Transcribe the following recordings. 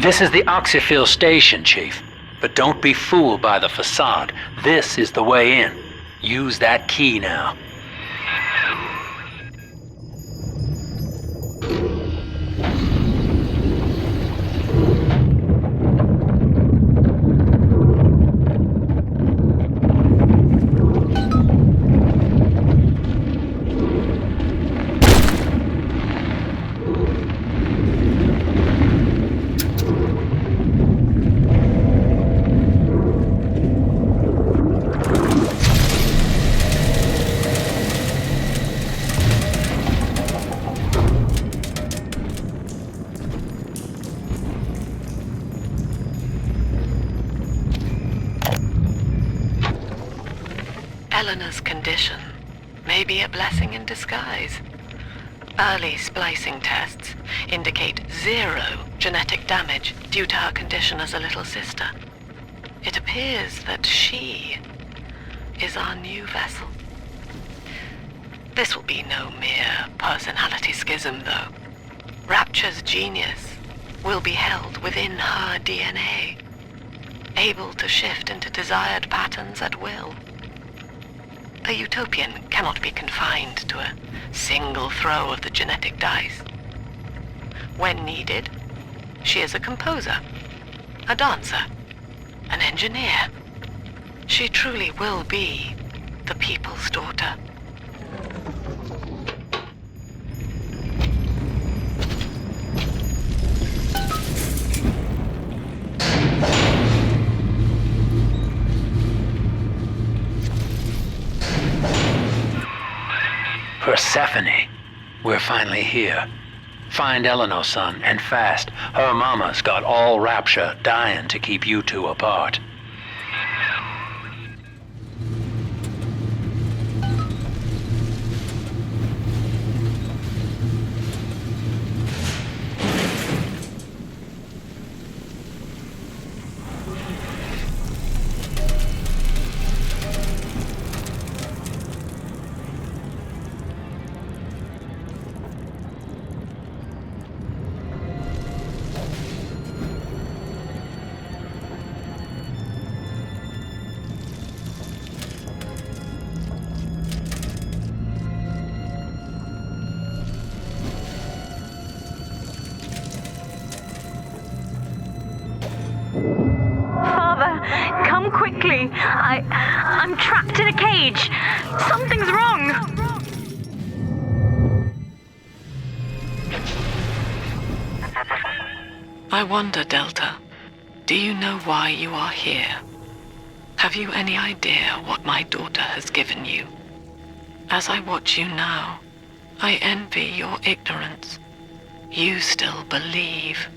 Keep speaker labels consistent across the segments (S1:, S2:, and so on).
S1: This is the Oxyphil station, Chief. But don't be fooled by the facade. This is the way in. Use that key now.
S2: Eleanor's condition may be a blessing in disguise. Early splicing tests indicate 0 genetic damage due to her condition as a little sister. It appears that she is our new vessel. This will be no mere personality schism, though. Rapture's genius will be held within her DNA, able to shift into desired patterns at will. A utopian cannot be confined to a single throw of the genetic dice. When needed, she is a composer, a dancer, an engineer. She truly will be the people's daughter.
S1: Persephone, we're finally here. Find Eleanor, son, and fast. Her mama's got all Rapture dying to keep you two apart.
S3: Come quickly. I'm trapped in a cage. Something's wrong.
S2: I wonder, Delta, do you know why you are here? Have you any idea what my daughter has given you? As I watch you now, I envy your ignorance. You still believe.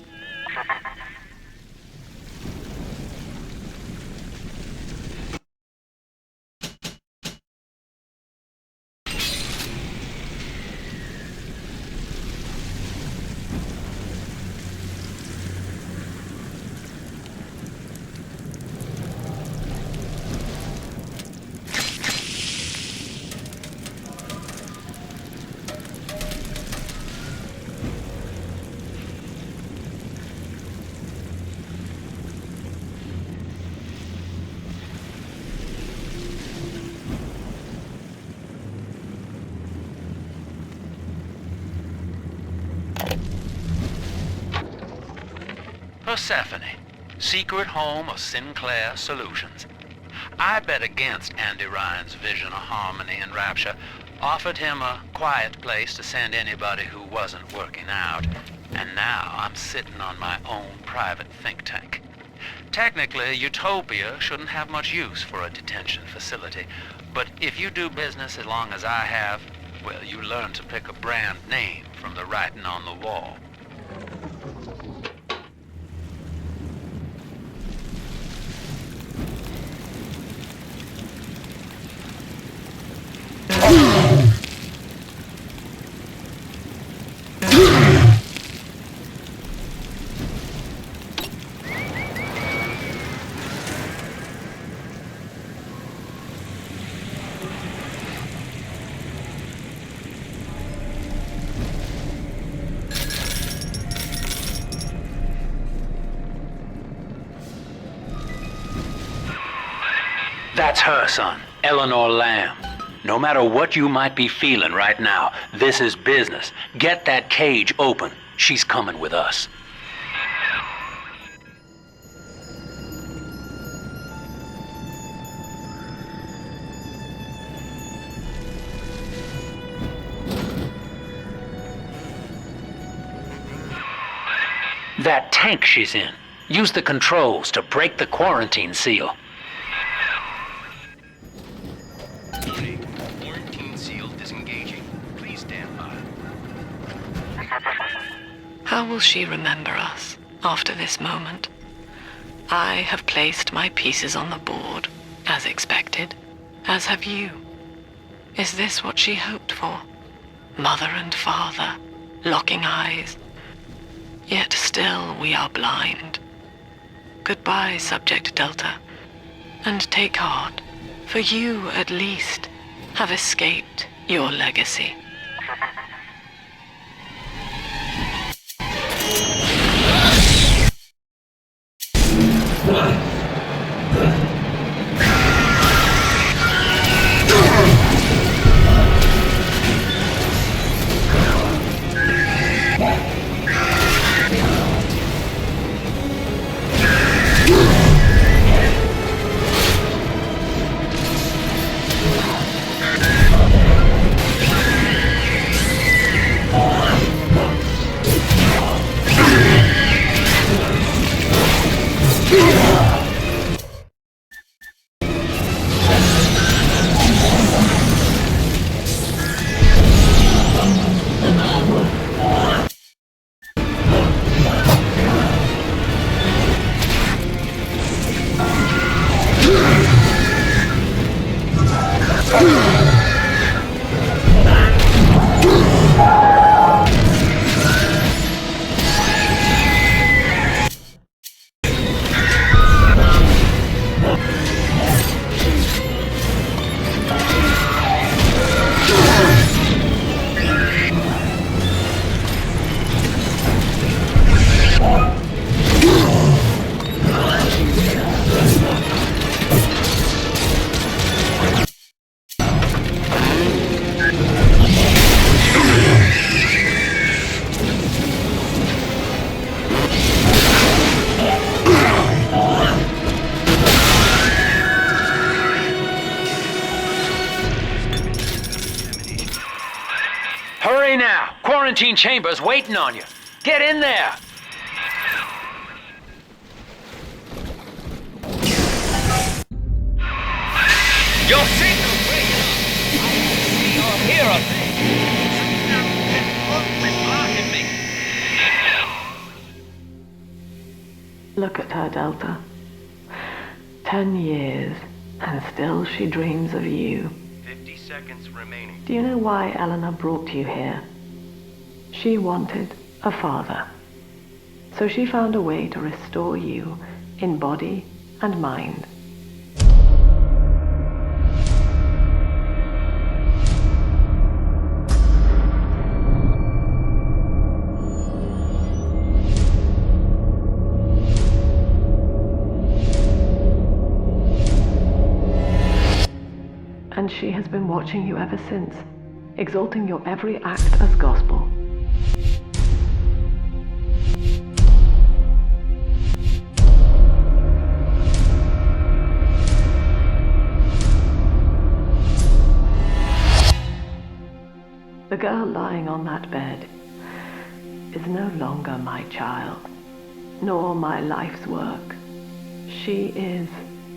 S1: Persephone, secret home of Sinclair Solutions. I bet against Andy Ryan's vision of harmony and rapture, offered him a quiet place to send anybody who wasn't working out, and now I'm sitting on my own private think tank. Technically, Utopia shouldn't have much use for a detention facility, but if you do business as long as I have, well, you learn to pick a brand name from the writing on the wall. That's her, son, Eleanor Lamb. No matter what you might be feeling right now, this is business. Get that cage open. She's coming with us. That tank she's in. Use the controls to break the quarantine seal.
S4: Quarantine seal disengaging. Please stand by.
S2: How will she remember us after this moment? I have placed my pieces on the board, as expected, as have you. Is this what she hoped for? Mother and father, locking eyes. Yet still we are blind. Goodbye, Subject Delta. And take heart, for you, at least, have escaped your legacy.
S1: Hurry now! Quarantine chamber's waiting on you. Get in there! Your signal breaks! I see or hear a thing!
S2: Look at her, Delta. 10 years, and still she dreams of you.
S4: 50 seconds remaining.
S2: Do you know why Eleanor brought you here? She wanted a father. So she found a way to restore you in body and mind. And she has been watching you ever since, exalting your every act as gospel. The girl lying on that bed is no longer my child, nor my life's work. She is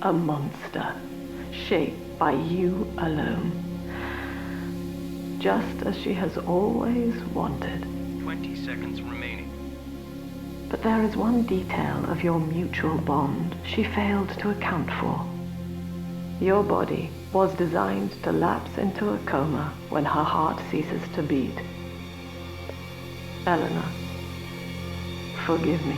S2: a monster, shaped by you alone, just as she has always wanted.
S4: 20 seconds remaining.
S2: But there is one detail of your mutual bond she failed to account for. Your body was designed to lapse into a coma when her heart ceases to beat. Eleanor, forgive me.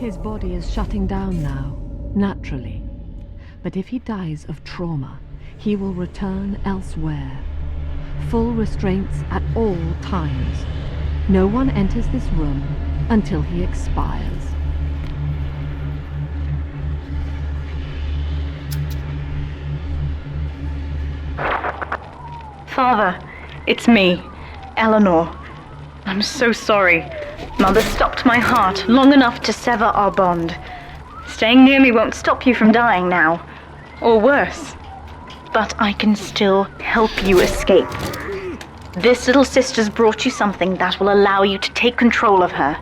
S5: His body is shutting down now, naturally. But if he dies of trauma, he will return elsewhere. Full restraints at all times. No one enters this room until he expires.
S3: Father, it's me, Eleanor. I'm so sorry. Mother stopped my heart long enough to sever our bond. Staying near me won't stop you from dying now. Or worse. But I can still help you escape. This little sister's brought you something that will allow you to take control of her.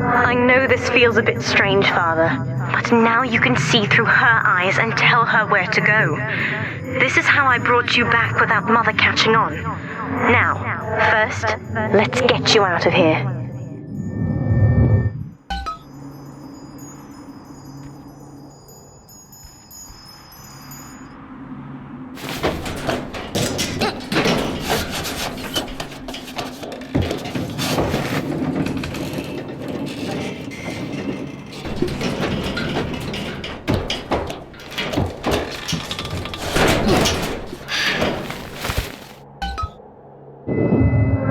S3: I know this feels a bit strange, Father, but now you can see through her eyes and tell her where to go. This is how I brought you back without Mother catching on. Now, first, let's get you out of here.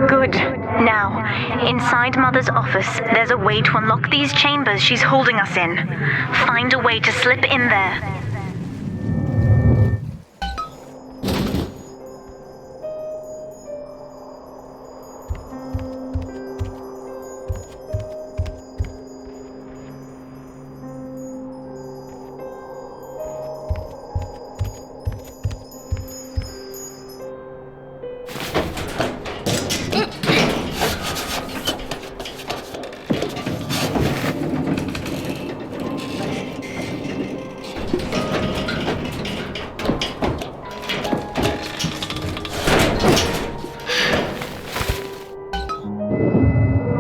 S3: Good. Now, inside Mother's office, there's a way to unlock these chambers she's holding us in. Find a way to slip in there.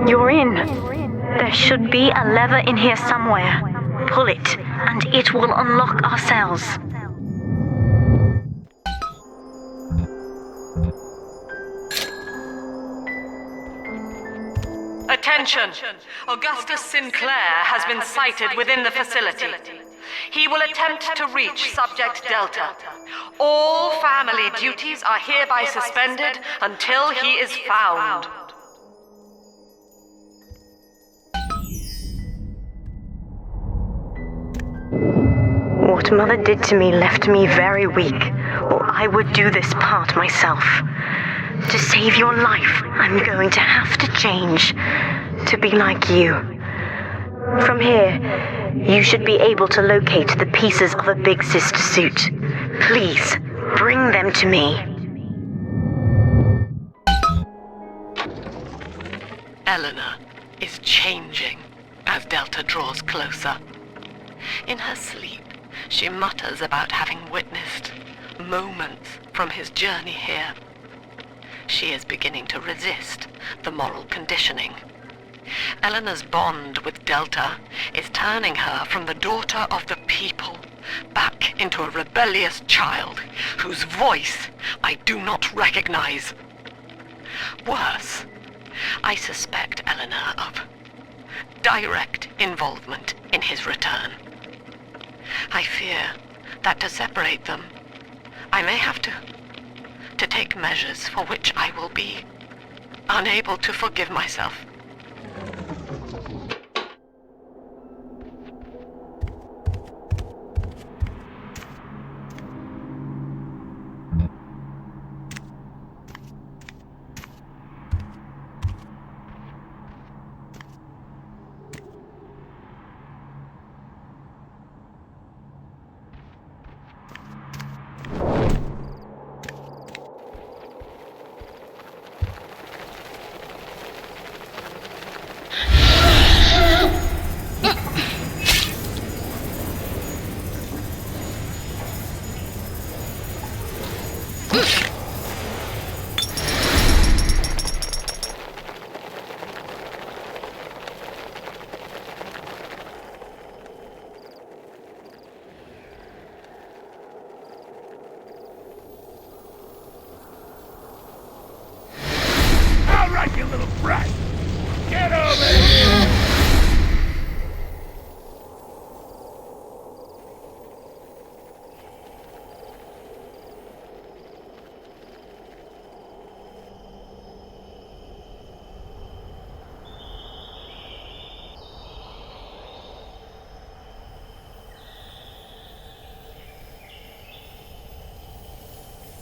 S3: You're in. There should be a lever in here somewhere. Pull it, and it will unlock our cells.
S2: Attention! Augustus Sinclair has been sighted within the facility. He will attempt to reach Subject Delta. All family duties are hereby suspended until he is found.
S3: What Mother did to me left me very weak, or I would do this part myself. To save your life, I'm going to have to change, to be like you. From here, you should be able to locate the pieces of a Big Sister suit. Please, bring them to me.
S2: Eleanor is changing as Delta draws closer. In her sleep, she mutters about having witnessed moments from his journey here. She is beginning to resist the moral conditioning. Eleanor's bond with Delta is turning her from the daughter of the people back into a rebellious child whose voice I do not recognize. Worse, I suspect Eleanor of direct involvement in his return. I fear that to separate them, I may have to take measures for which I will be unable to forgive myself.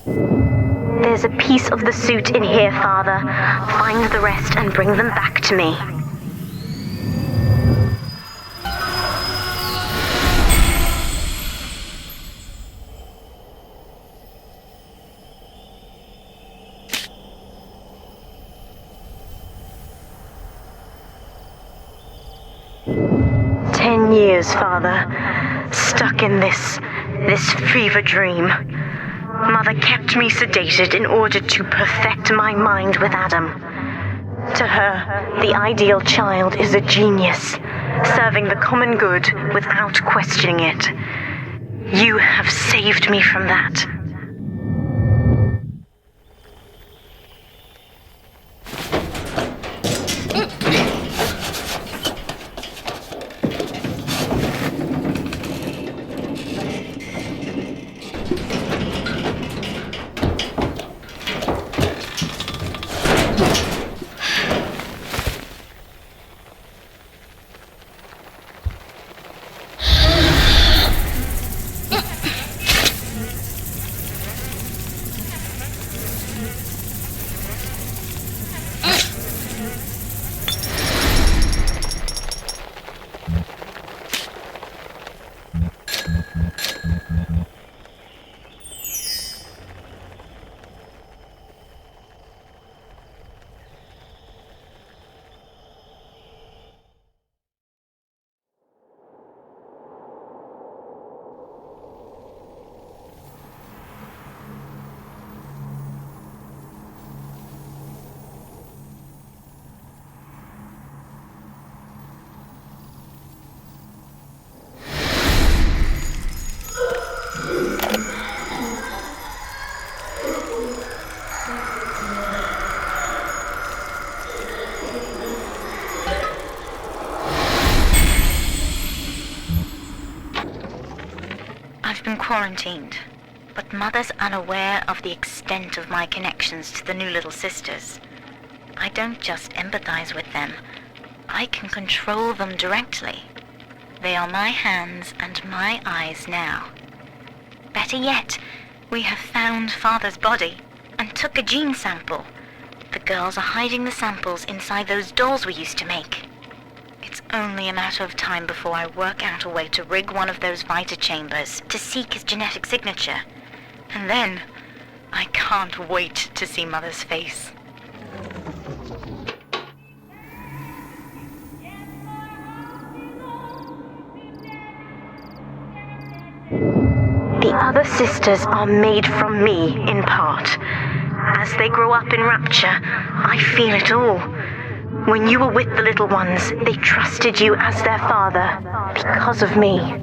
S3: There's a piece of the suit in here, Father. Find the rest and bring them back to me. Years, Father, stuck in this fever dream. Mother kept me sedated in order to perfect my mind with Adam. To her, the ideal child is a genius, serving the common good without questioning it. You have saved me from that.
S6: I've been quarantined, but Mother's unaware of the extent of my connections to the new little sisters. I don't just empathize with them. I can control them directly. They are my hands and my eyes now. Better yet, we have found Father's body and took a gene sample. The girls are hiding the samples inside those dolls we used to make. It's only a matter of time before I work out a way to rig one of those vita chambers to seek his genetic signature. And then, I can't wait to see Mother's face.
S3: The other sisters are made from me, in part. As they grow up in Rapture, I feel it all. When you were with the little ones, they trusted you as their father, because of me.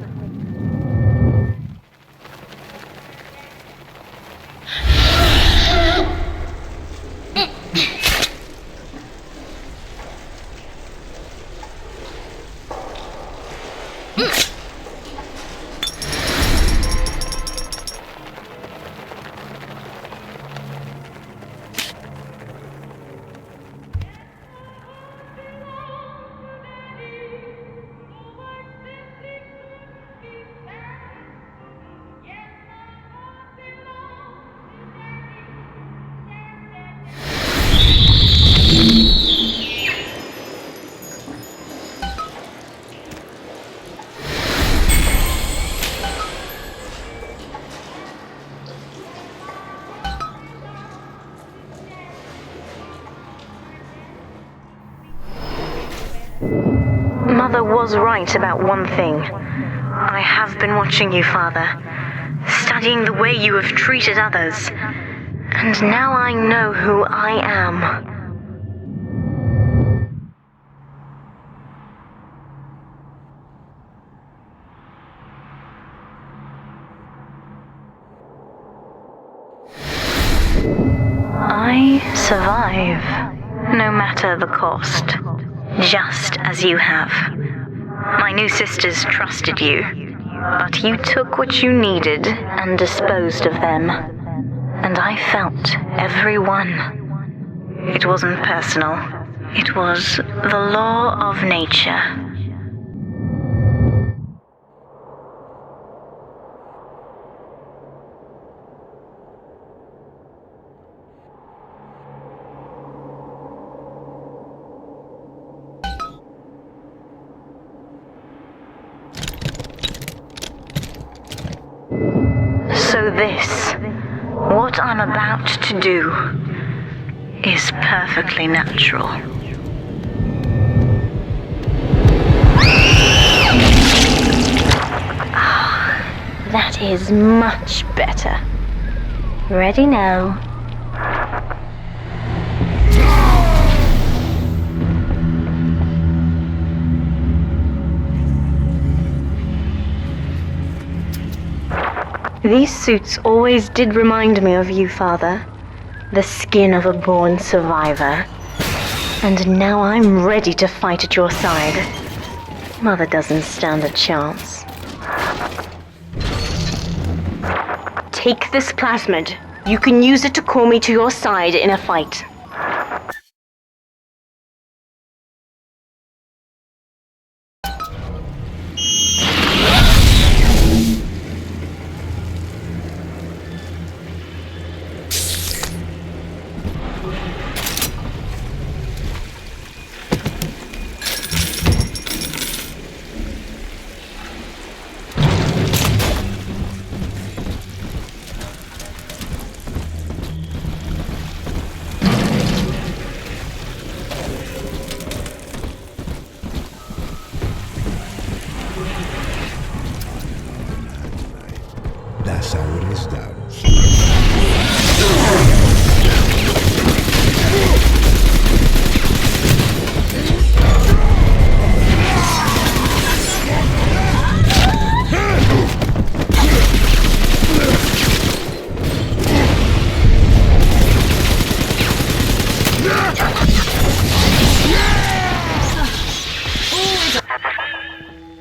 S3: Mother was right about one thing. I have been watching you, Father, studying the way you have treated others, and now I know who I am. I survive, no matter the cost, just as you have. My new sisters trusted you, but you took what you needed and disposed of them. And I felt every one. It wasn't personal. It was the law of nature. So this, what I'm about to do, is perfectly natural. That is much better. Ready now. These suits always did remind me of you, Father. The skin of a born survivor. And now I'm ready to fight at your side. Mother doesn't stand a chance. Take this plasmid. You can use it to call me to your side in a fight.
S7: That's how it is done.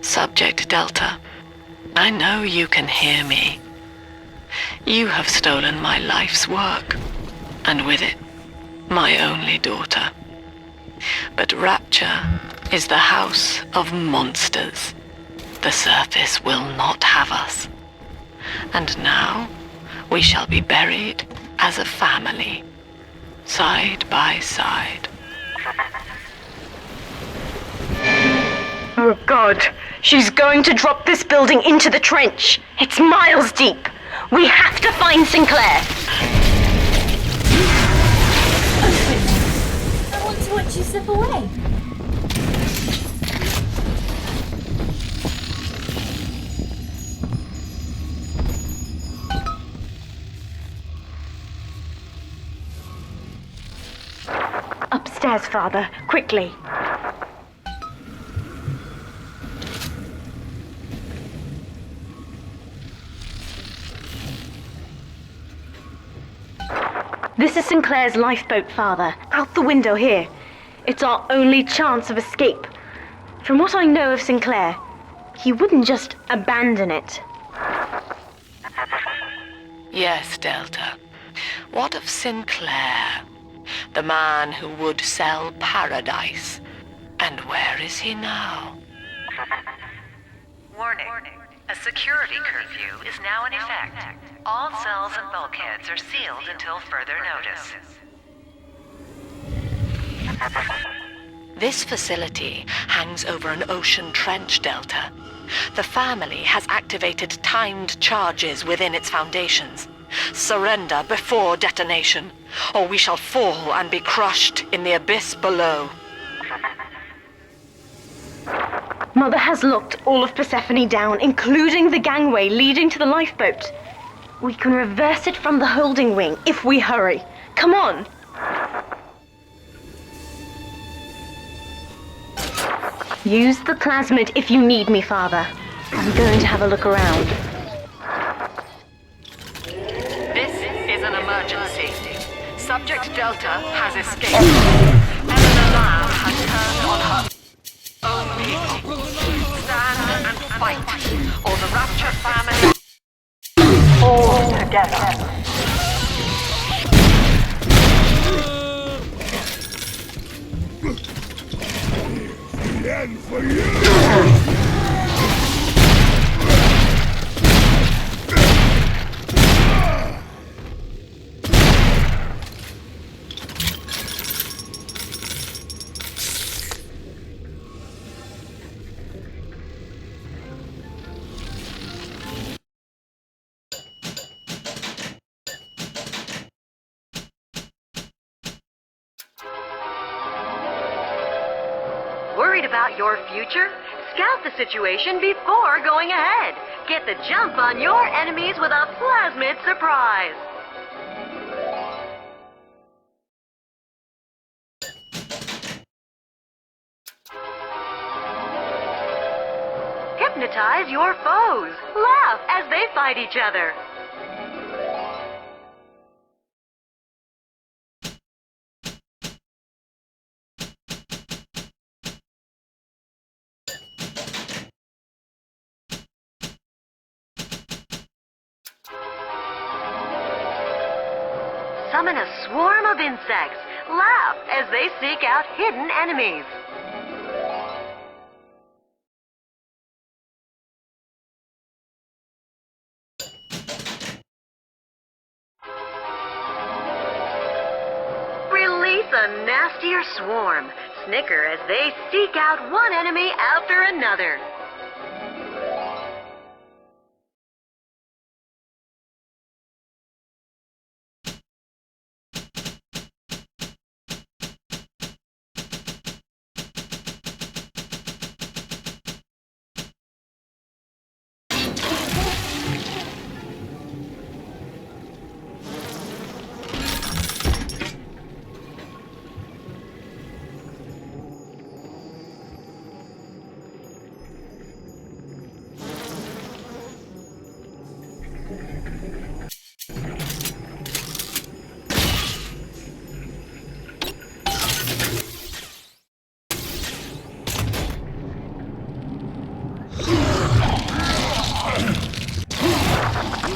S2: Subject Delta, I know you can hear me. You have stolen my life's work, and with it, my only daughter. But Rapture is the house of monsters. The surface will not have us. And now, we shall be buried as a family, side by side.
S3: Oh God, she's going to drop this building into the trench. It's miles deep. We have to find Sinclair.
S8: I want to watch you slip away.
S3: Upstairs, Father, quickly. This is Sinclair's lifeboat, Father. Out the window here. It's our only chance of escape. From what I know of Sinclair, he wouldn't just abandon it.
S2: Yes, Delta. What of Sinclair? The man who would sell paradise. And where is he now?
S9: Warning. A security curfew is now in effect. All cells and bulkheads are sealed until further notice.
S2: This facility hangs over an ocean trench, Delta. The family has activated timed charges within its foundations. Surrender before detonation, or we shall fall and be crushed in the abyss below.
S3: Mother has locked all of Persephone down, including the gangway leading to the lifeboat. We can reverse it from the holding wing if we hurry. Come on! Use the plasmid if you need me, Father. I'm going to have a look around.
S2: This is an emergency. Subject Delta has escaped. Eleanor Lamb has turned on her own people. Stand and fight, or the Rapture family all together.
S7: The end for you!
S10: Worried about your future? Scout the situation before going ahead. Get the jump on your enemies with a plasmid surprise. Hypnotize your foes. Laugh as they fight each other. Summon a swarm of insects. Laugh as they seek out hidden enemies. Release a nastier swarm. Snicker as they seek out one enemy after another.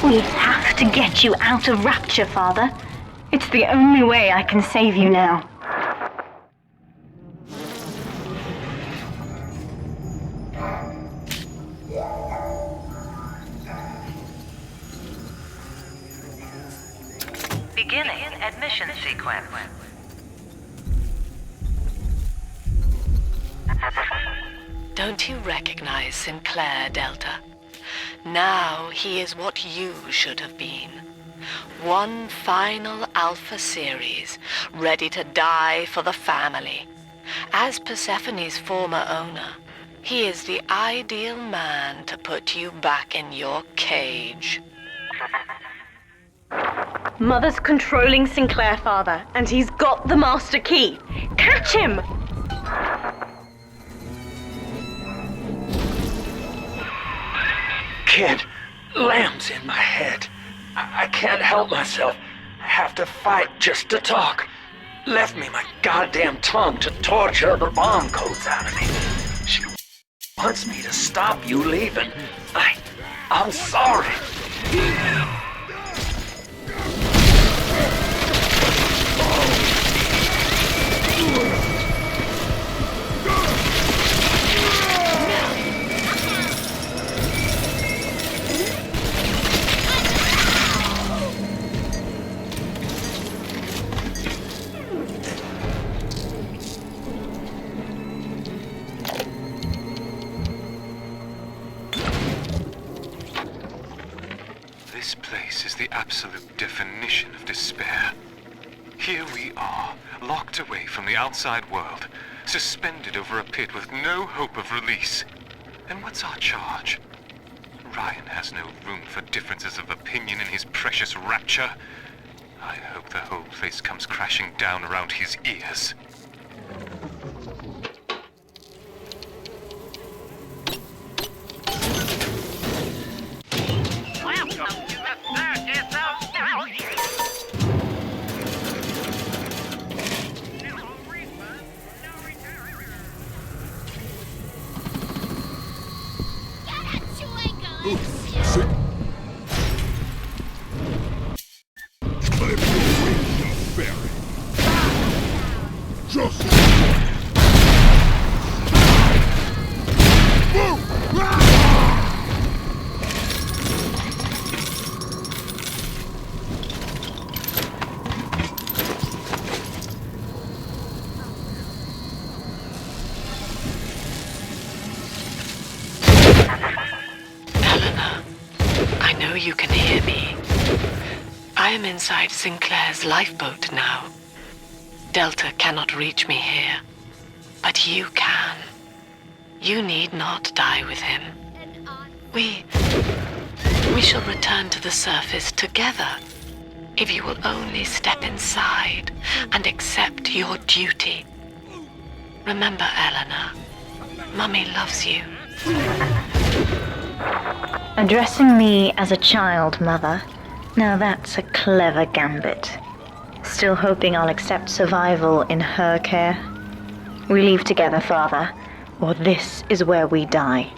S3: We have to get you out of Rapture, Father. It's the only way I can save you now.
S9: Beginning admission sequence.
S2: Don't you recognize Sinclair, Delta? Now he is what you should have been. One final Alpha series, ready to die for the family. As Persephone's former owner, he is the ideal man to put you back in your cage.
S3: Mother's controlling Sinclair, Father, and he's got the master key. Catch him!
S1: Kid, lamb's in my head. I can't help myself. I have to fight just to talk. Left me my goddamn tongue to torture the bomb codes out of me. She wants me to stop you leaving. I'm sorry.
S11: This place is the absolute definition of despair. Here we are, locked away from the outside world, suspended over a pit with no hope of release. And what's our charge? Ryan has no room for differences of opinion in his precious rapture. I hope the whole place comes crashing down around his ears.
S2: You can hear me. I am inside Sinclair's lifeboat now. Delta cannot reach me here, but you can. You need not die with him. We shall return to the surface together, if you will only step inside and accept your duty. Remember, Eleanor, Mummy loves you.
S6: Addressing me as a child, Mother. Now that's a clever gambit. Still hoping I'll accept survival in her care? We leave together, Father, or this is where we die.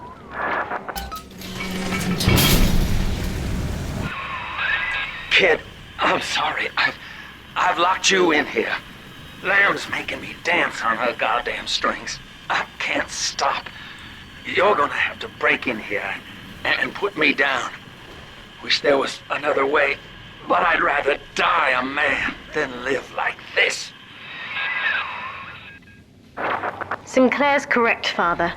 S12: Kid, I'm sorry. I've locked you in here. Lamb's making me dance on her goddamn strings. I can't stop. You're gonna have to break in here and put me down. Wish there was another way, but I'd rather die a man than live like this.
S3: Sinclair's correct, Father.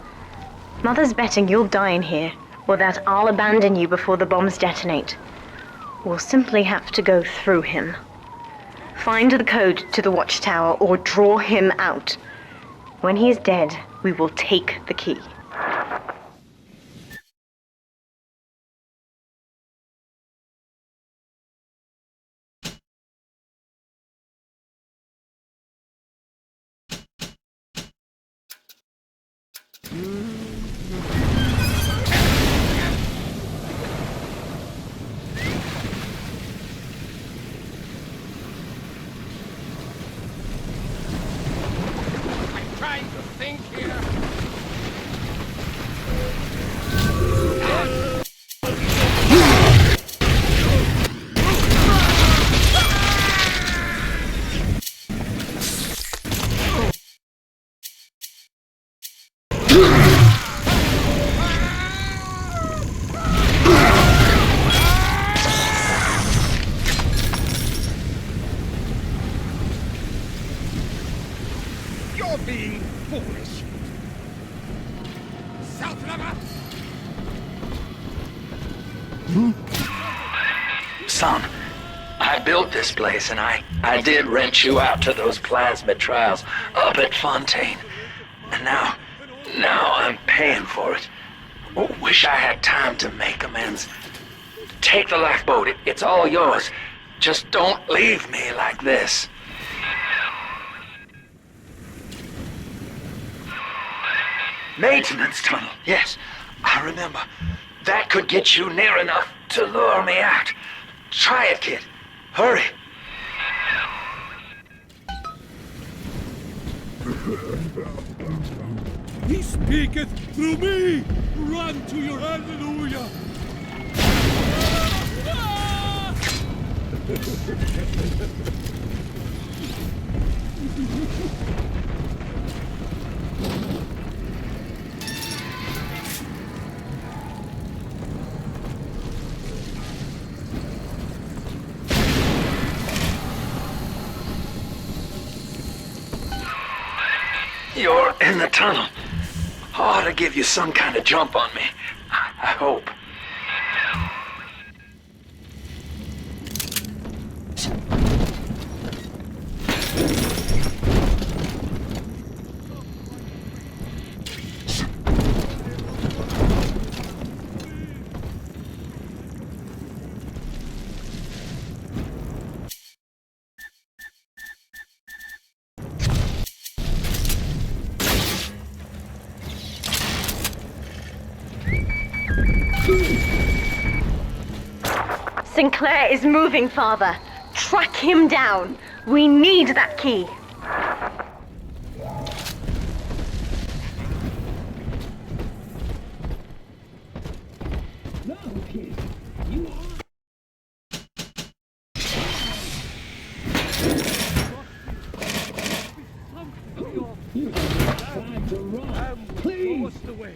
S3: Mother's betting you'll die in here, or that I'll abandon you before the bombs detonate. We'll simply have to go through him. Find the code to the watchtower or draw him out. When he's dead, we will take the key.
S7: Trying to think here. You're being foolish. Self-lover!
S12: Son, I built this place and I did rent you out to those plasmid trials up at Fontaine. And now I'm paying for it. Wish I had time to make amends. Take the lifeboat, it's all yours. Just don't leave me like this. Maintenance tunnel, yes, I remember. That could get you near enough to lure me out. Try it, kid. Hurry.
S7: He speaketh through me! Run to your hallelujah!
S12: You're in the tunnel. Ought to give you some kind of jump on me. I hope.
S3: Sinclair is moving, Father. Track him down. We need that key.
S7: Please! The way.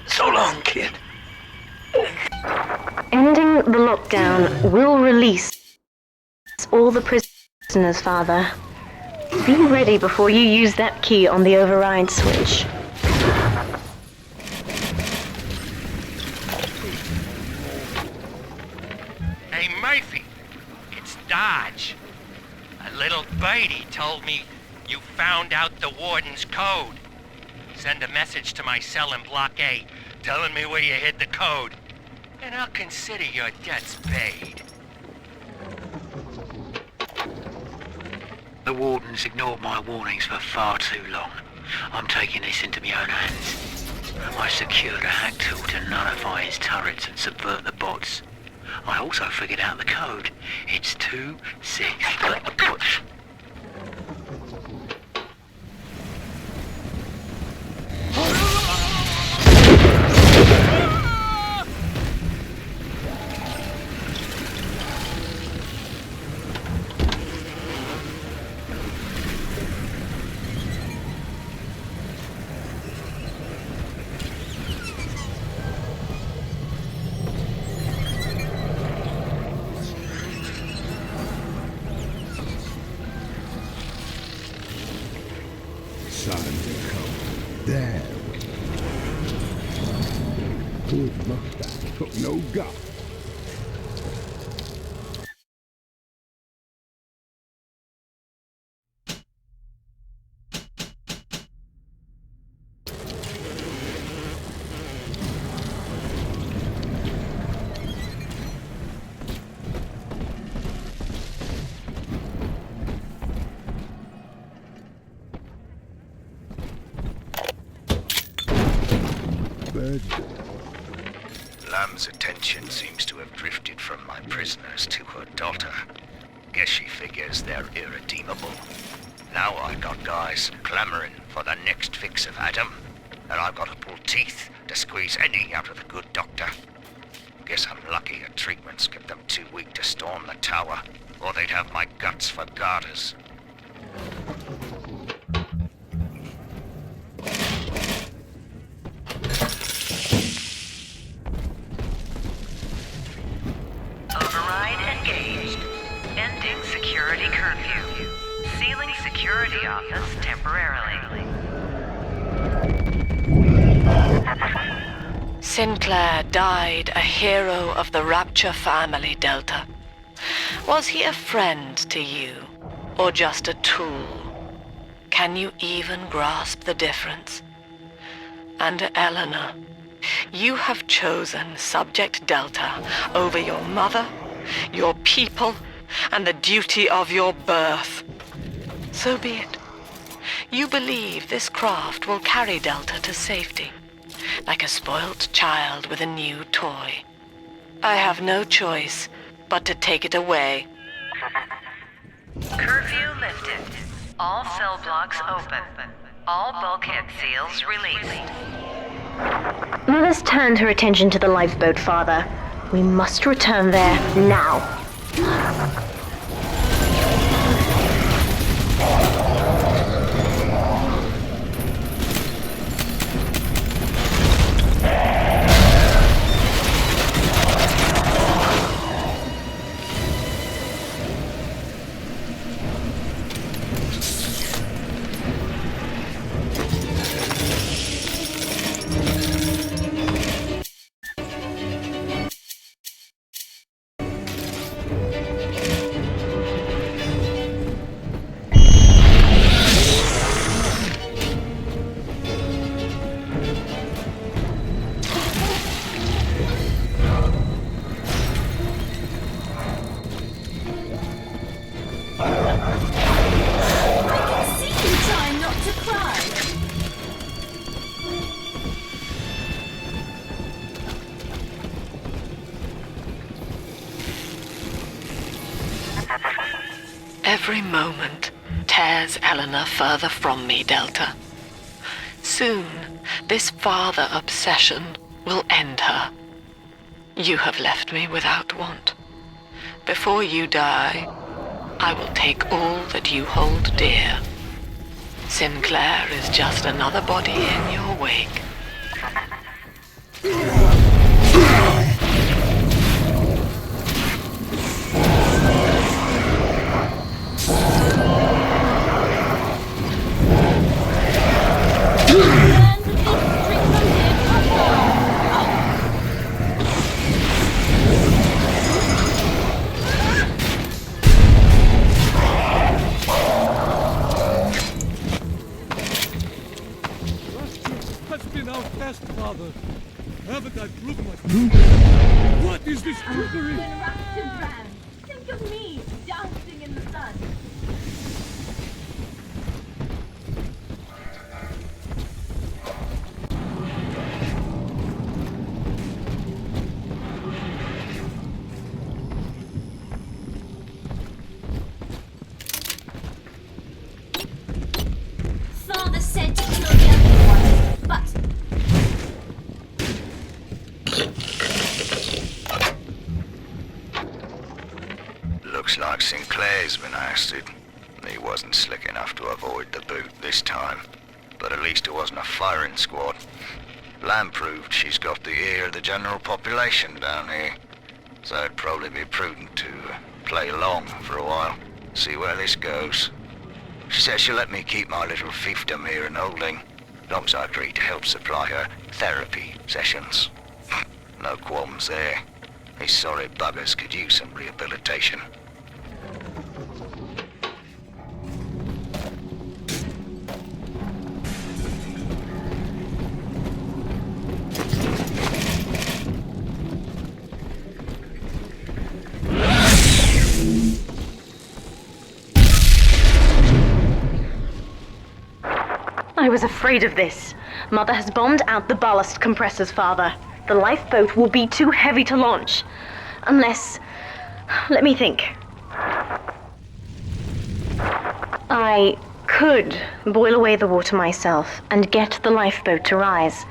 S12: So long, kid.
S3: Ending the lockdown will release all the prisoners, Father. Be ready before you use that key on the override switch.
S13: wifey. It's Dodge. A little birdie told me you found out the warden's code. Send a message to my cell in Block A, telling me where you hid the code, and I'll consider your debts paid.
S1: The warden's ignored my warnings for far too long. I'm taking this into my own hands. I secured a hack tool to nullify his turrets and subvert the bots. I also figured out the code. It's 2-6.
S7: There. Good mustache took no guts.
S14: Lamb's attention seems to have drifted from my prisoners to her daughter. Guess she figures they're irredeemable. Now I got guys clamoring for the next fix of Adam, and I've got to pull teeth to squeeze any out of the good doctor. Guess I'm lucky her treatments kept them too weak to storm the tower, or they'd have my guts for garters.
S9: Override engaged. Ending security curfew. Sealing security office temporarily.
S2: Sinclair died a hero of the Rapture family, Delta. Was he a friend to you, or just a tool? Can you even grasp the difference? And Eleanor, you have chosen Subject Delta over your mother, your people, and the duty of your birth. So be it. You believe this craft will carry Delta to safety, like a spoilt child with a new toy. I have no choice but to take it away.
S9: Curfew lifted. All cell blocks open. All bulkhead seals released.
S3: Mother's turned her attention to the lifeboat, Father. We must return there now.
S2: Every moment tears Eleanor further from me, Delta. Soon, this father obsession will end her. You have left me without want. Before you die, I will take all that you hold dear. Sinclair is just another body in your wake.
S14: Looks like Sinclair's been ousted. He wasn't slick enough to avoid the boot this time. But at least it wasn't a firing squad. Lamb proved she's got the ear of the general population down here. So it'd probably be prudent to play along for a while. See where this goes. She says she'll let me keep my little fiefdom here in holding, as long as I agree to help supply her therapy sessions. No qualms there. These sorry buggers could use some rehabilitation.
S3: I was afraid of this. Mother has bombed out the ballast compressors, Father. The lifeboat will be too heavy to launch. Unless... let me think. I could boil away the water myself and get the lifeboat to rise.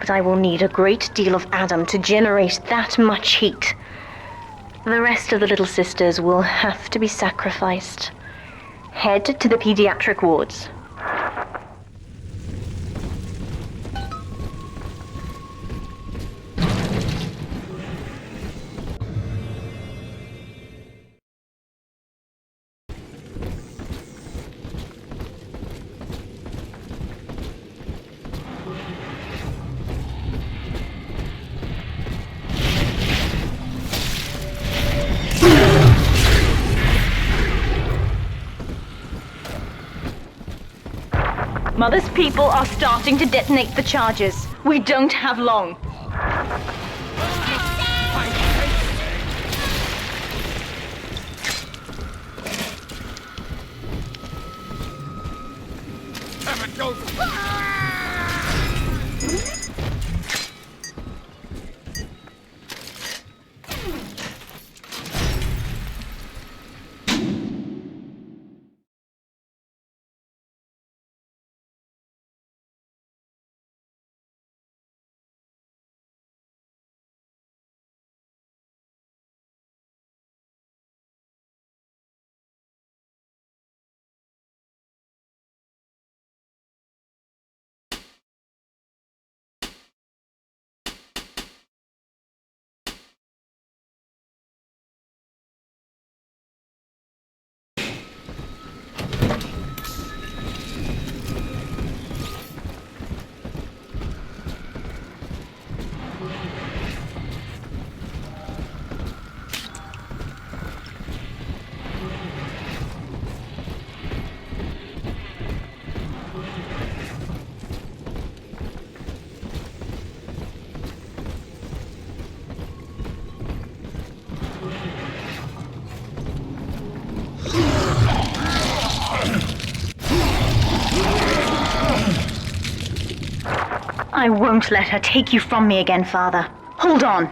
S3: But I will need a great deal of Adam to generate that much heat. The rest of the little sisters will have to be sacrificed. Head to the pediatric wards. Mother's people are starting to detonate the charges. We don't have long. I won't let her take you from me again, Father. Hold on.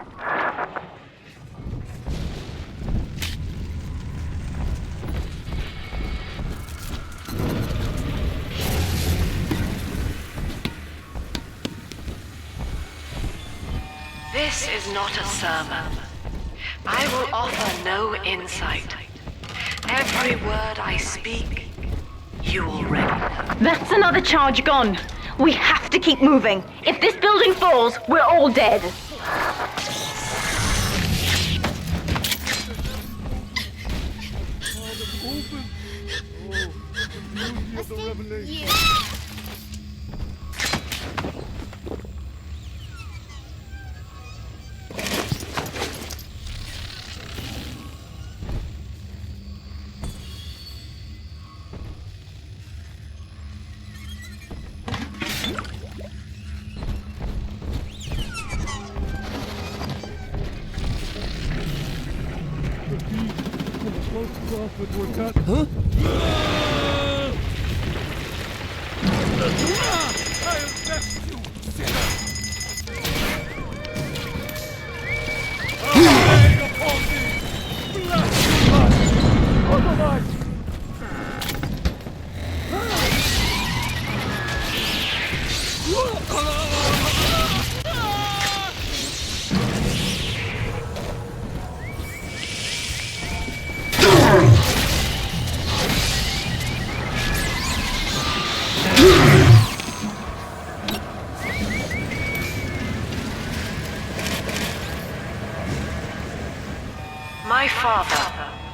S2: This is not a sermon. I will offer no insight. Every word I speak, you already know.
S3: That's another charge gone. We have to keep moving. If this building falls, we're all dead.
S7: Huh?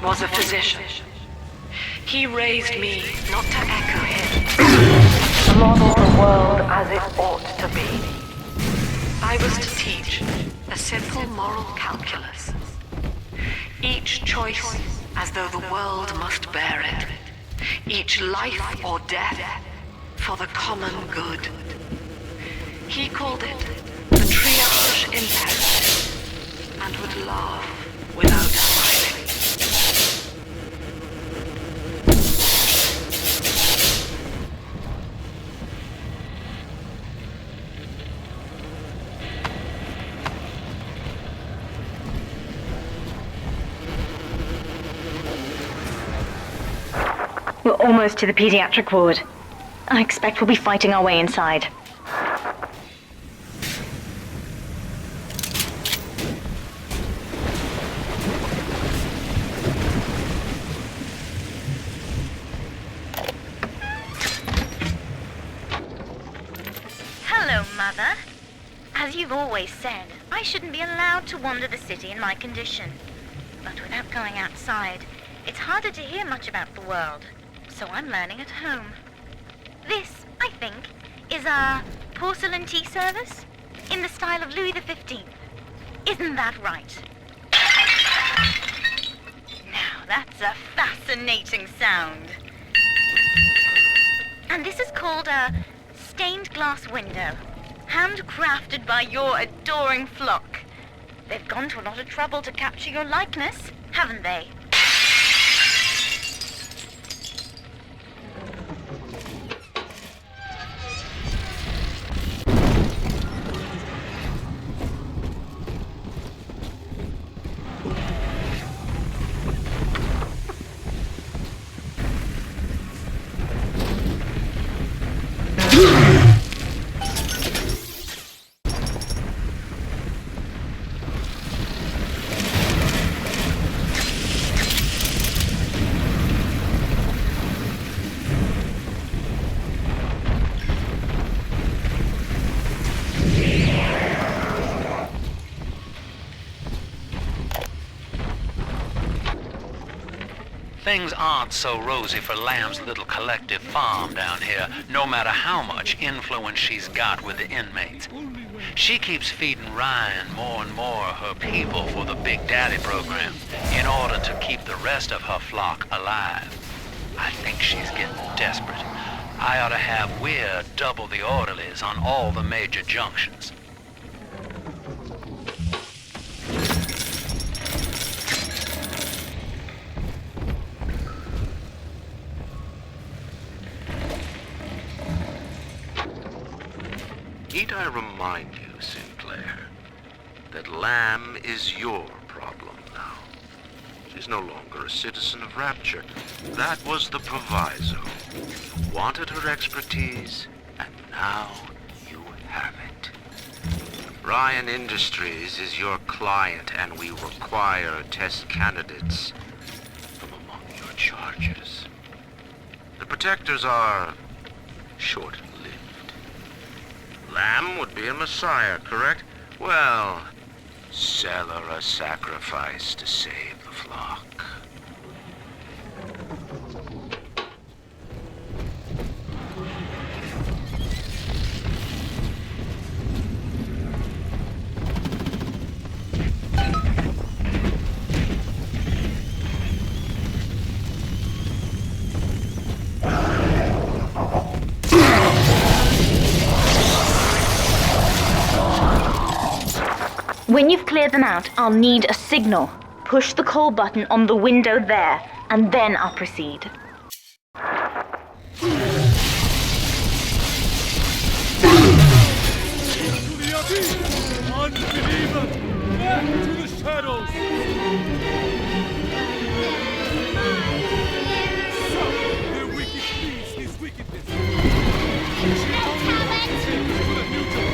S2: was a physician. He raised me not to echo him, but to model the world as it ought to be. I was to teach a simple moral calculus. Each choice as though the world must bear it. Each life or death for the common good. He called it the triage imperative, and would laugh without smiling.
S6: We're almost to the pediatric ward. I expect we'll be fighting our way inside. Hello, Mother. As you've always said, I shouldn't be allowed to wander the city in my condition. But without going outside, it's harder to hear much about the world. So I'm learning at home. This, I think, is a porcelain tea service in the style of Louis XV. Isn't that right? Now, that's a fascinating sound. And this is called a stained glass window, handcrafted by your adoring flock. They've gone to a lot of trouble to capture your likeness, haven't they?
S1: Things aren't so rosy for Lamb's little collective farm down here, no matter how much influence she's got with the inmates. She keeps feeding Ryan more and more of her people for the Big Daddy program in order to keep the rest of her flock alive. I think she's getting desperate. I ought to have Weir double the orderlies on all the major junctions.
S14: Need I remind you, Sinclair, that Lamb is your problem now. She's no longer a citizen of Rapture. That was the proviso. You wanted her expertise, and now you have it. Ryan Industries is your client, and we require test candidates from among your charges. The protectors are short-lived. Lamb would be a messiah, correct? Well, sell her a sacrifice to save the flock.
S6: When you've cleared them out, I'll need a signal. Push the call button on the window there, and then I'll proceed.
S7: Unbeliever! Back to the shadows! So, their wicked please his wickedness. For the future.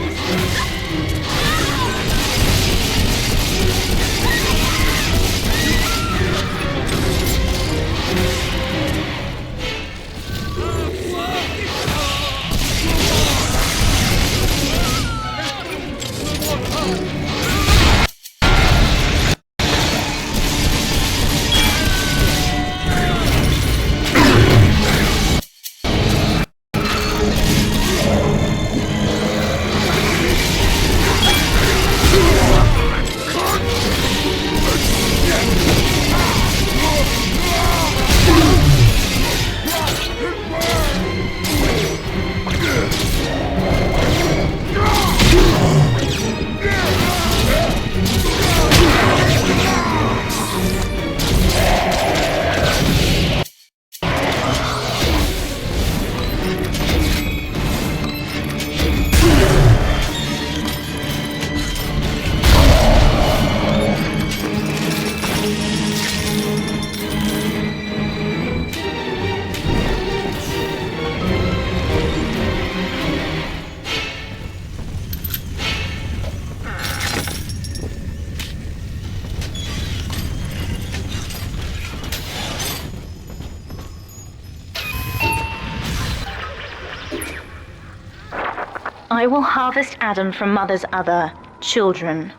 S6: I will harvest Adam from Mother's other children.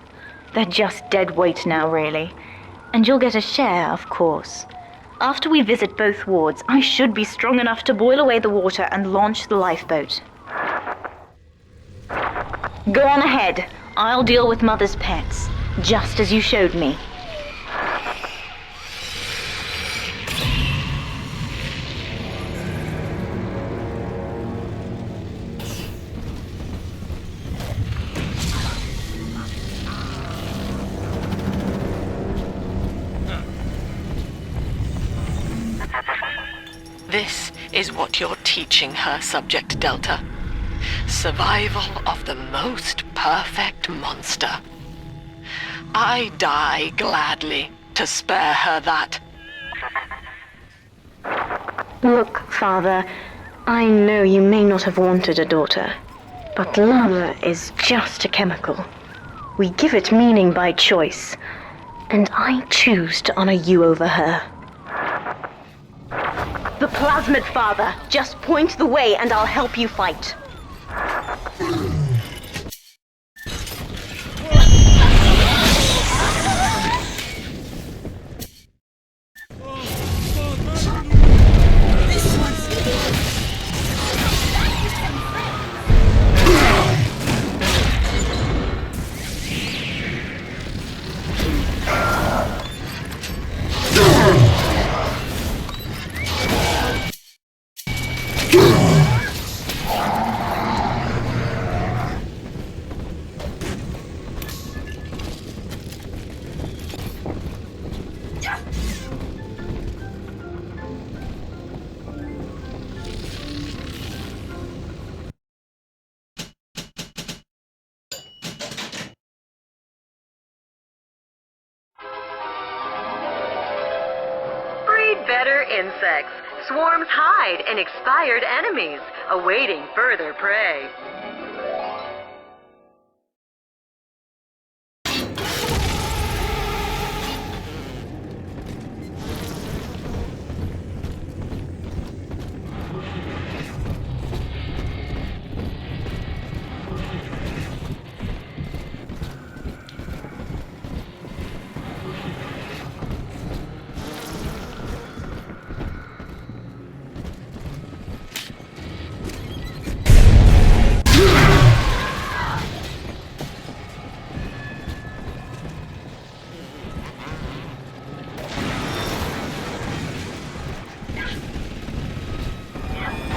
S6: They're just dead weight now, really. And you'll get a share, of course. After we visit both wards, I should be strong enough to boil away the water and launch the lifeboat. Go on ahead. I'll deal with Mother's pets, just as you showed me.
S2: This is what you're teaching her, Subject Delta. Survival of the most perfect monster. I die gladly to spare her that.
S3: Look, Father, I know you may not have wanted a daughter, but love is just a chemical. We give it meaning by choice, and I choose to honor you over her. The plasmid, Father. Just point the way and I'll help you fight.
S10: Better insects. Swarms hide in expired enemies, awaiting further prey.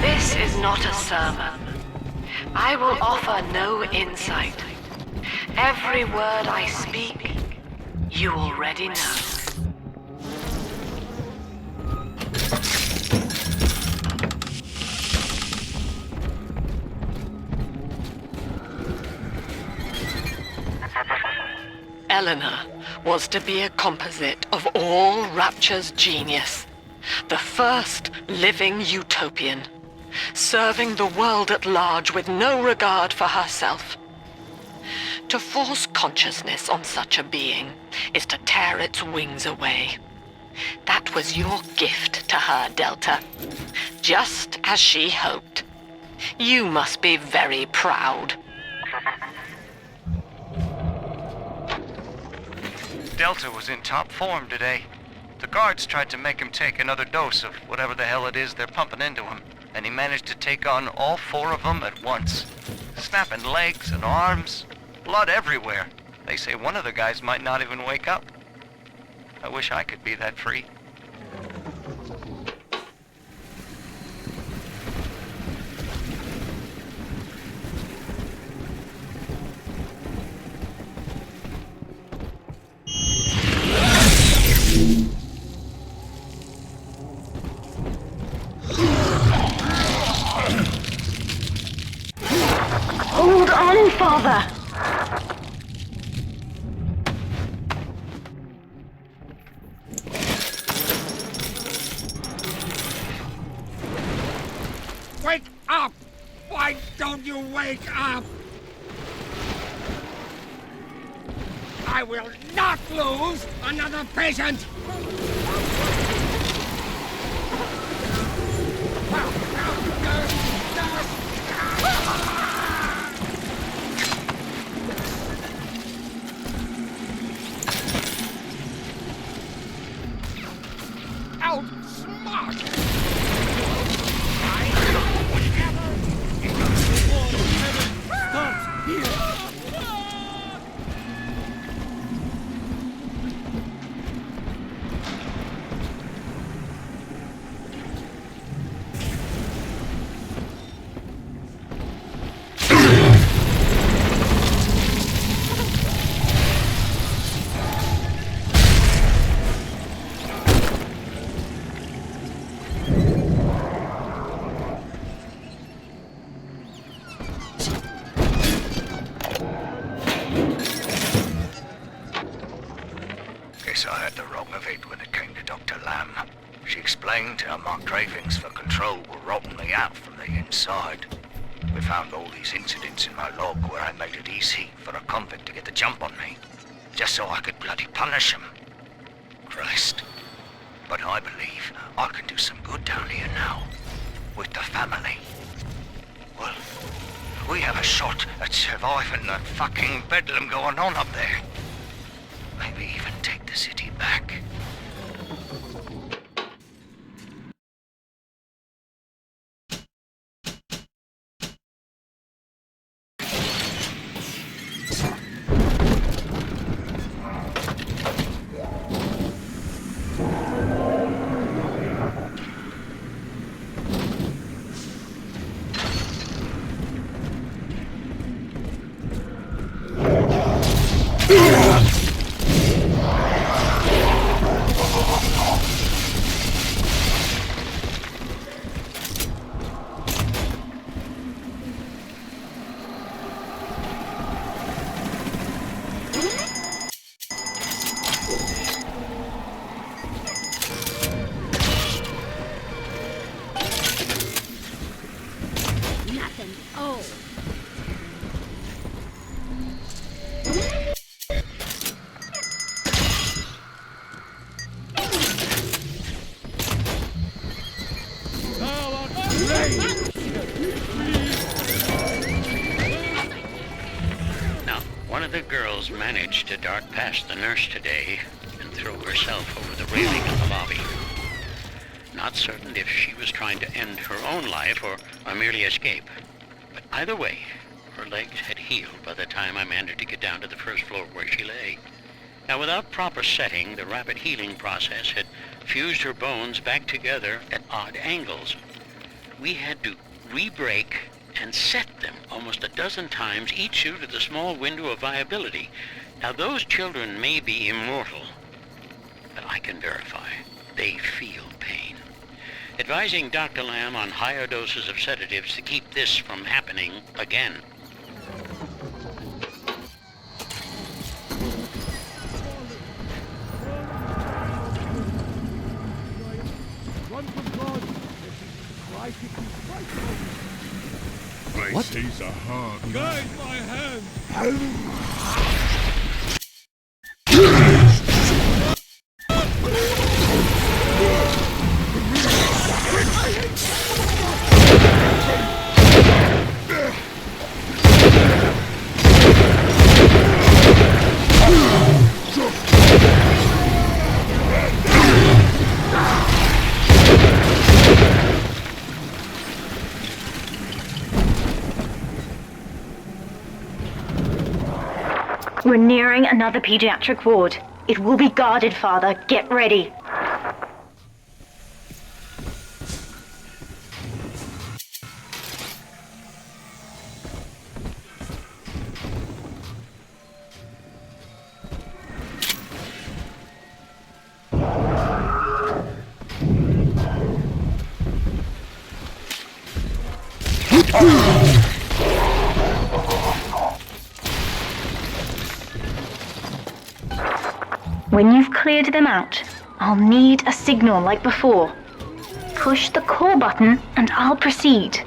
S2: This is not a sermon. I will offer no insight. Every word I speak, you already know. Eleanor was to be a composite of all Rapture's genius. The first living utopian, serving the world at large with no regard for herself. To force consciousness on such a being is to tear its wings away. That was your gift to her, Delta. Just as she hoped. You must be very proud.
S15: Delta was in top form today. The guards tried to make him take another dose of whatever the hell it is they're pumping into him, and he managed to take on all 4 of them at once. Snapping legs and arms, blood everywhere. They say one of the guys might not even wake up. I wish I could be that free.
S3: Hold on, Father!
S7: Wake up! Why don't you wake up? I will not lose another patient! outsmart. Starts here.
S14: Guess I had the wrong of it when it came to Dr. Lamb. She explained how my cravings for control were rotting me out from the inside. We found all these incidents in my log where I made it easy for a convict to get the jump on me, just so I could bloody punish him. Christ. But I believe I can do some good down here now, with the family. Well, we have a shot at surviving that fucking bedlam going on up there. Maybe even take the city back.
S8: Nothing. Oh.
S1: Now, one of the girls managed to dart past the nurse today and throw herself over the railing in the lobby. Not certain if she was trying to end her own life or merely escape. But either way, her legs had healed by the time I managed to get down to the first floor where she lay. Now, without proper setting, the rapid healing process had fused her bones back together at odd angles. We had to re-break and set them almost a dozen times, each due to the small window of viability. Now, those children may be immortal, but I can verify they feel pain. Advising Dr. Lamb on higher doses of sedatives to keep this from happening again.
S7: Run from God. Try to keep fighting.
S16: What? He's a hard man.
S7: Guide my hand.
S3: We're nearing another pediatric ward. It will be guarded, Father. Get ready. When you've cleared them out, I'll need a signal like before. Push the call button and I'll proceed.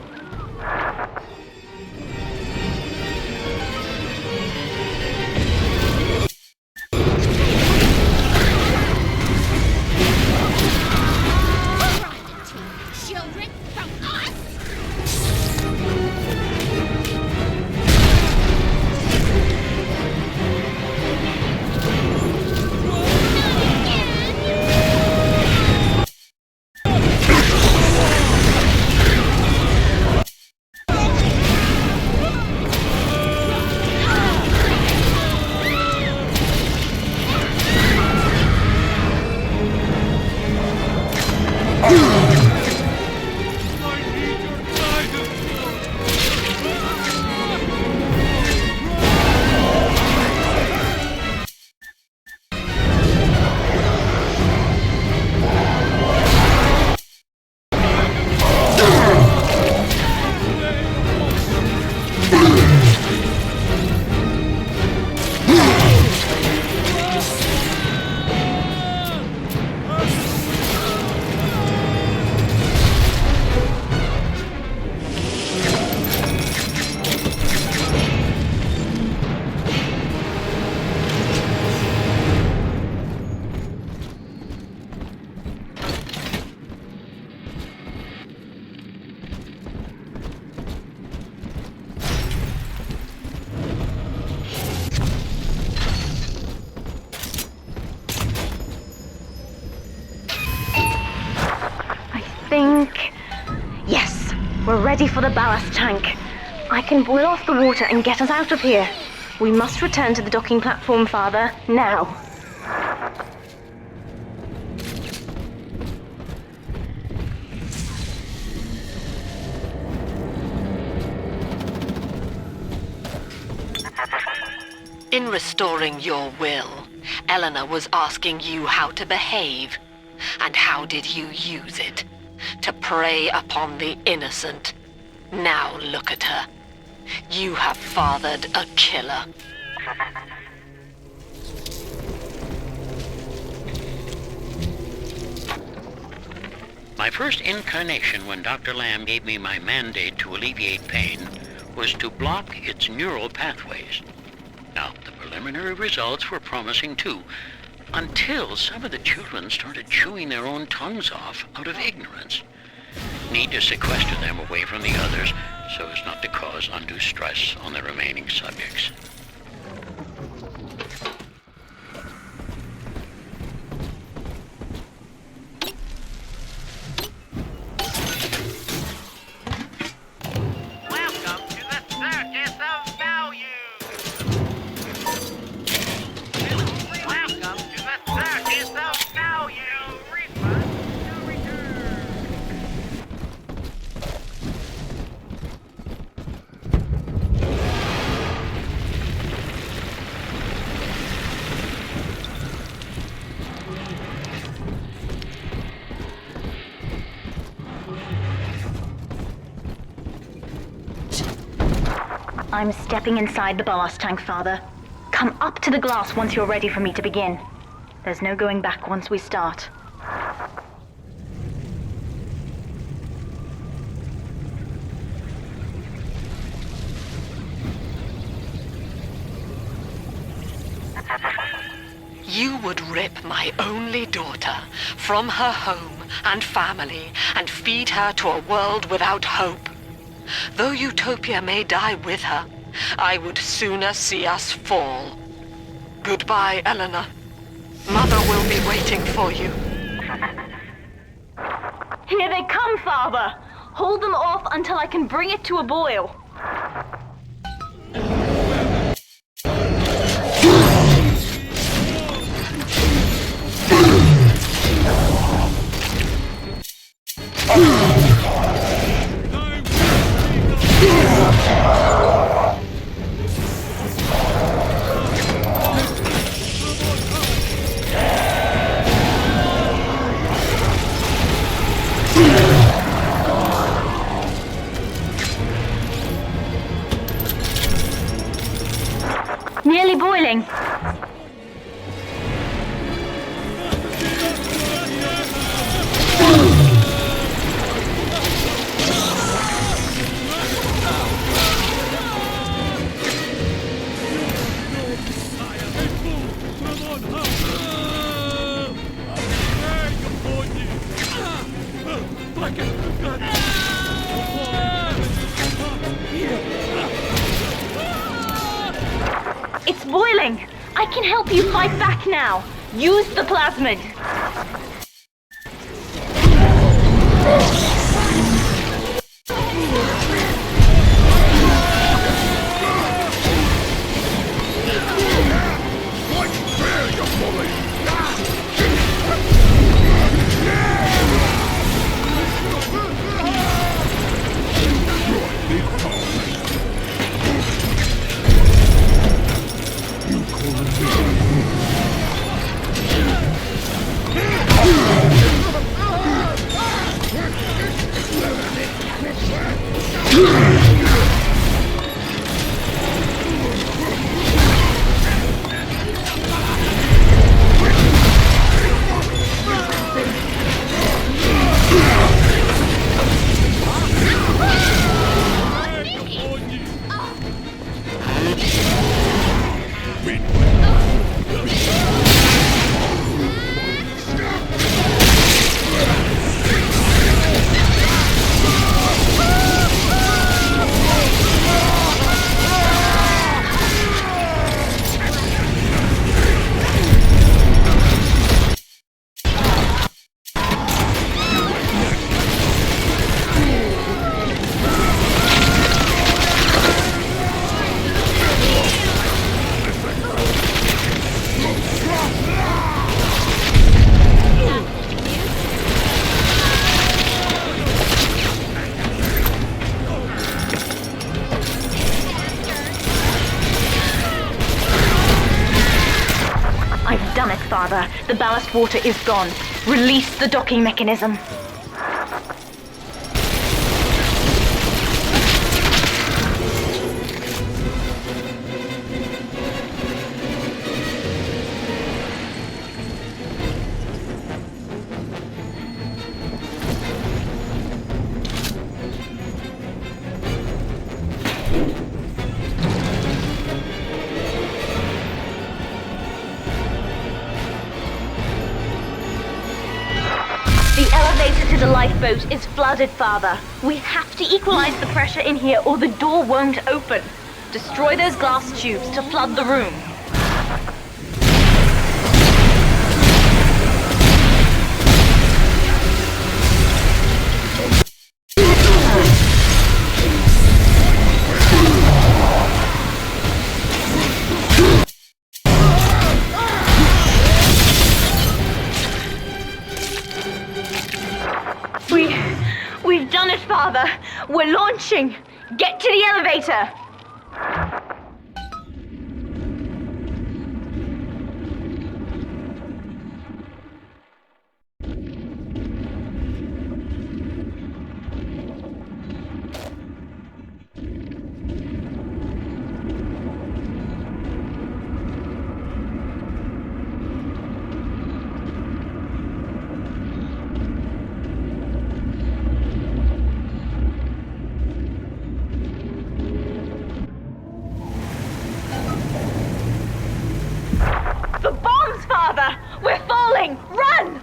S3: Yes, we're ready for the ballast tank. I can boil off the water and get us out of here. We must return to the docking platform, Father, now.
S2: In restoring your will, Eleanor was asking you how to behave. And how did you use it? To prey upon the innocent. Now look at her. You have fathered a killer.
S1: My first incarnation when Dr. Lamb gave me my mandate to alleviate pain was to block its neural pathways. Now, the preliminary results were promising too, until some of the children started chewing their own tongues off out of ignorance. Need to sequester them away from the others so as not to cause undue stress on the remaining subjects.
S13: Welcome to the Circus of Value! Welcome to the Circus of Value! Refund to return!
S6: I'm stepping inside the ballast tank, Father. Come up to the glass once you're ready for me to begin. There's no going back once we start.
S2: You would rip my only daughter from her home and family and feed her to a world without hope. Though Utopia may die with her, I would sooner see us fall. Goodbye, Eleanor. Mother will be waiting for you.
S3: Here they come, Father! Hold them off until I can bring it to a boil.
S6: Nearly boiling. It's boiling! I can help you fight back now! Use the plasmid!
S3: Father. The ballast water is gone. Release the docking mechanism. The elevator to the lifeboat is flooded, Father. We have to equalize the pressure in here or the door won't open. Destroy those glass tubes to flood the room. We've done it, Father. We're launching. Get to the elevator. The bombs, Father! We're falling! Run!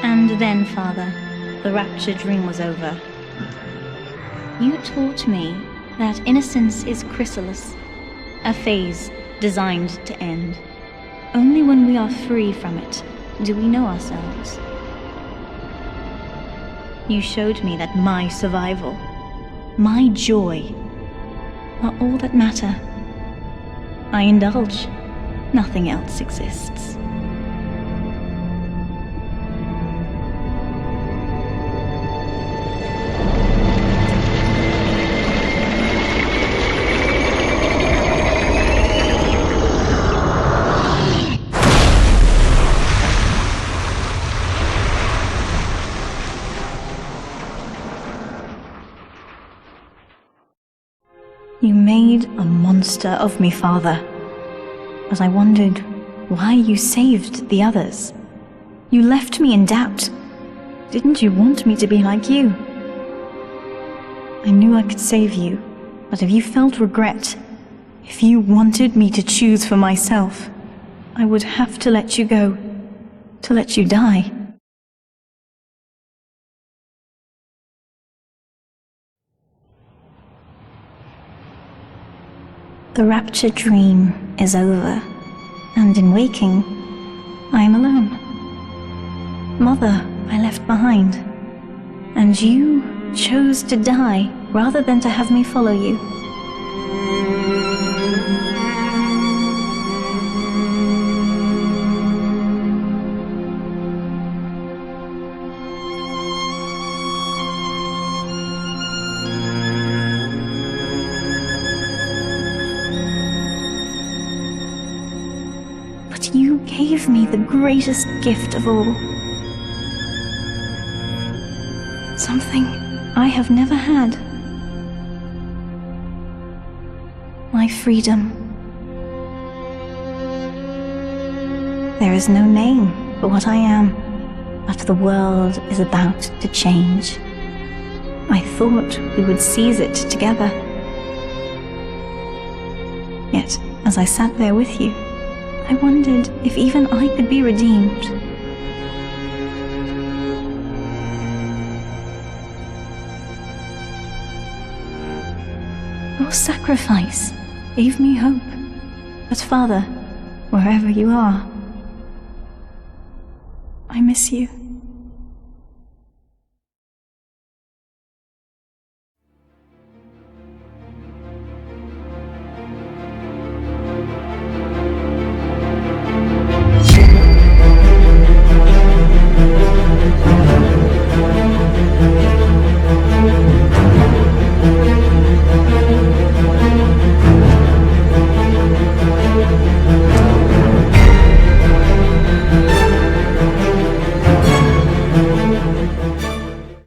S6: And then, Father, the rapture dream was over. You taught me that innocence is chrysalis, a phase designed to end. Only when we are free from it do we know ourselves. You showed me that my survival, my joy, are all that matter. I indulge. Nothing else exists. You made a monster of me, Father, but I wondered why you saved the others. You left me in doubt. Didn't you want me to be like you? I knew I could save you, but if you felt regret, if you wanted me to choose for myself, I would have to let you go, to let you die. The rapture dream is over, and in waking, I am alone. Mother, I left behind, and you chose to die rather than to have me follow you. You gave me the greatest gift of all. Something I have never had.
S17: my freedom. There is no name for what I am, but the world is about to change. I thought we would seize it together. Yet, as I sat there with you, I wondered if even I could be redeemed. Your sacrifice gave me hope. But Father, wherever you are, I miss you.